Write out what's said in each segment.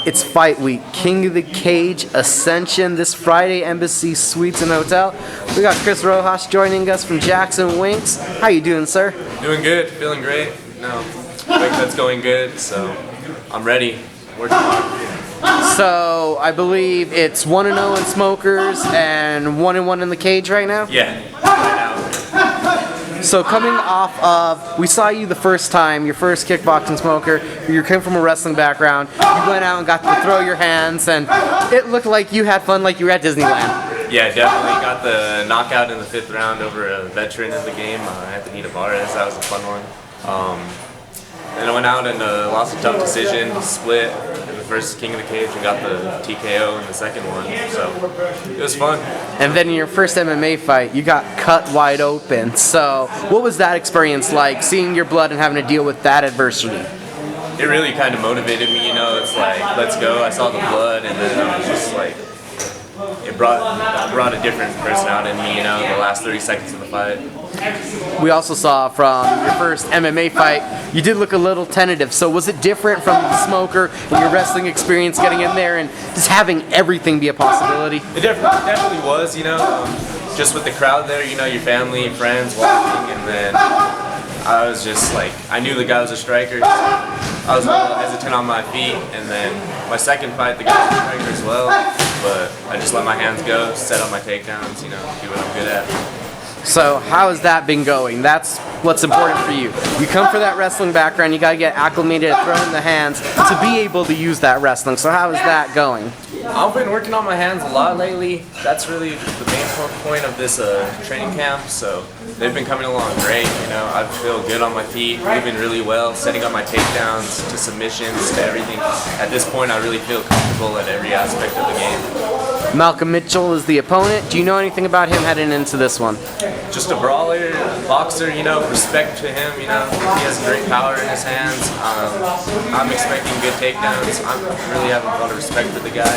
It's fight week. King of the Cage Ascension this Friday, Embassy Suites and Hotel. We got Chris Rojas joining us from Jackson Winks. How you doing, sir? Doing good, feeling great. That's going good, so I'm ready. Working hard. So I believe it's 1-0 in smokers and 1-1 in the cage right now? Yeah, right now. So coming off of, we saw you the first time, your first kickboxing smoker, you came from a wrestling background, you went out and got to throw your hands, and it looked like you had fun like you were at Disneyland. Yeah, definitely got the knockout in the 5th round over a veteran in the game, Anthony Tavares. That was a fun one. Then I went out and lost a tough decision, split in the first King of the Cage and got the TKO in the second one, so it was fun. And then in your first MMA fight, you got cut wide open. So what was that experience like, seeing your blood and having to deal with that adversity? It really kind of motivated me, it's like, let's go. I saw the blood and then I was just like, it brought a different person out in me, the last 30 seconds of the fight. We also saw from your first MMA fight, you did look a little tentative. So was it different from the smoker and your wrestling experience getting in there and just having everything be a possibility? It definitely was, just with the crowd there, your family, friends watching, and then I was just like, I knew the guy was a striker. I was a little hesitant on my feet, and then my second fight, the guy was a striker as well, but I just let my hands go, set up my takedowns, do what I'm good at. So how has that been going? That's what's important for you. You come from that wrestling background, you got to get acclimated at throwing the hands to be able to use that wrestling. So how is that going? I've been working on my hands a lot lately. That's really the main point of this training camp. So they've been coming along great. I feel good on my feet, moving really well, setting up my takedowns to submissions to everything. At this point, I really feel comfortable at every aspect of the game. Malcolm Mitchell is the opponent. Do you know anything about him heading into this one? Just a brawler, boxer, respect to him, he has great power in his hands. I'm expecting good takedowns. I'm really having a lot of respect for the guy,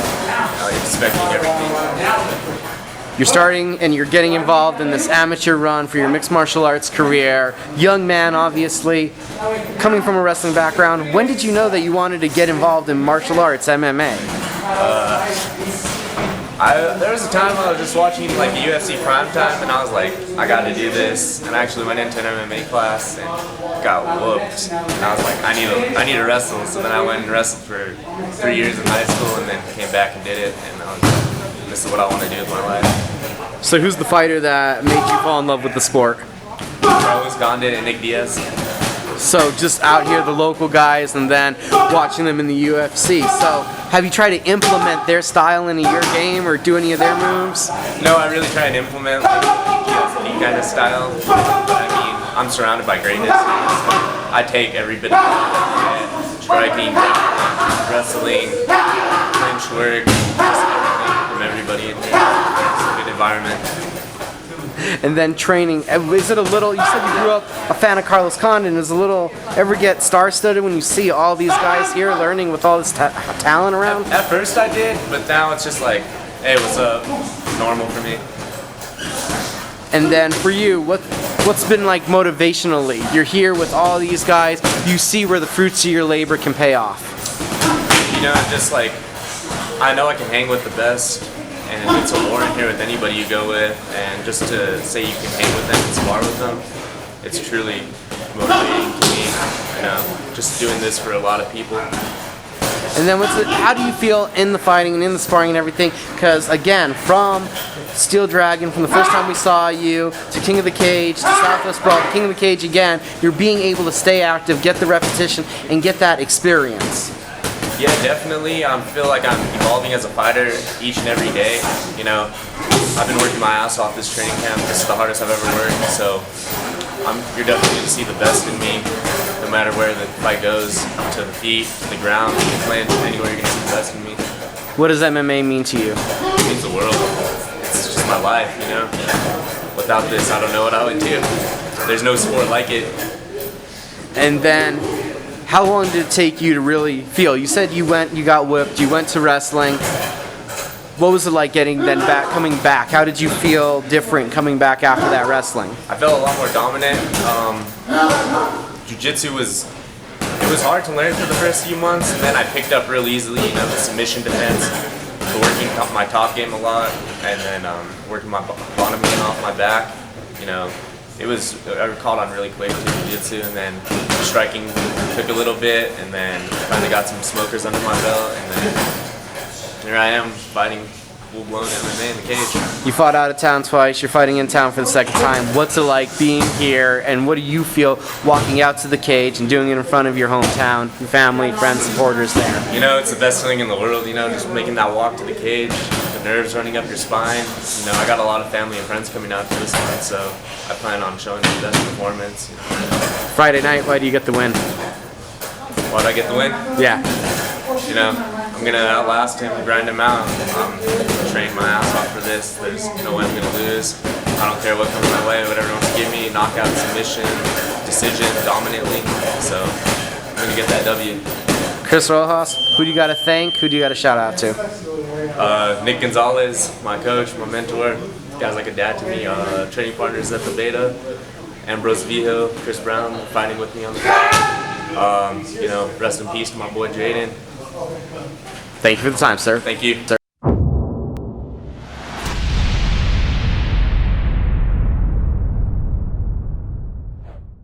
expecting everything. You're starting and you're getting involved in this amateur run for your mixed martial arts career. Young man, obviously, coming from a wrestling background. When did you know that you wanted to get involved in martial arts, MMA? There was a time I was just watching like the UFC primetime and I was like, I gotta do this, and I actually went into an MMA class and got whooped, and I was like, I need to wrestle. So then I went and wrestled for 3 years in high school and then came back and did it, and I was like, this is what I want to do with my life. So who's the fighter that made you fall in love with the sport? Carlos Condit and Nick Diaz. So just out here, the local guys, and then watching them in the UFC. So have you tried to implement their style into your game or do any of their moves? No, I really try and implement like GSP kind of style. But I mean, I'm surrounded by greatness here, so I take every bit of it. Striking, wrestling, clinch work, just everything from everybody in here. It's a good environment. And then training, is it a little, you said you grew up a fan of Carlos Condit, is it a little, ever get star-studded when you see all these guys here learning with all this talent around? At first I did, but now it's just like, hey, what's up? Normal for me. And then for you, what's been like motivationally? You're here with all these guys, you see where the fruits of your labor can pay off. Just like, I know I can hang with the best. And it's a war in here with anybody you go with, and just to say you can hang with them and spar with them, it's truly motivating to me. Just doing this for a lot of people. And then how do you feel in the fighting and in the sparring and everything? Because again, from Steel Dragon, from the first time we saw you, to King of the Cage, to Southwest Brawl, to King of the Cage again, you're being able to stay active, get the repetition, and get that experience. Yeah, definitely. I feel like I'm evolving as a fighter each and every day. I've been working my ass off this training camp. This is the hardest I've ever worked, so you're definitely going to see the best in me, no matter where the fight goes, to the feet, to the ground, to the clinch, anywhere you're going to see the best in me. What does MMA mean to you? It means the world. It's just my life, Without this, I don't know what I would do. There's no sport like it. And then, how long did it take you to really feel? You said you got whipped, you went to wrestling. What was it like coming back? How did you feel different coming back after that wrestling? I felt a lot more dominant. Jiu-jitsu It was hard to learn for the first few months, and then I picked up real easily, you know, the submission defense, working my top game a lot, and then working my bottom game off my back. You know, I caught on really quick to jiu-jitsu, and then striking took a little bit, and then finally got some smokers under my belt, and then here I am fighting full-blown MMA in the cage. You fought out of town twice. You're fighting in town for the second time. What's it like being here, and what do you feel walking out to the cage and doing it in front of your hometown, your family, friends, supporters there? You know, it's the best feeling in the world, you know, just making that walk to the cage, the nerves running up your spine. You know, I got a lot of family and friends coming out to this one, so I plan on showing the best performance. Friday night, why do you get the win? Why'd I get the win? Yeah. You know, I'm going to outlast him, grind him out. Train my ass off for this. There's no way I'm going to lose. I don't care what comes my way, whatever wants to give me, knockout, submission, decision, dominantly. So I'm going to get that W. Chris Rojas, who do you got to thank? Who do you got to shout out to? Nick Gonzalez, my coach, my mentor. Guy's like a dad to me. Training partners at the Beta. Ambrose Vijo, Chris Brown, fighting with me on the card. You know, rest in peace to my boy Jaden. Thank you for the time, sir. Thank you. Sir.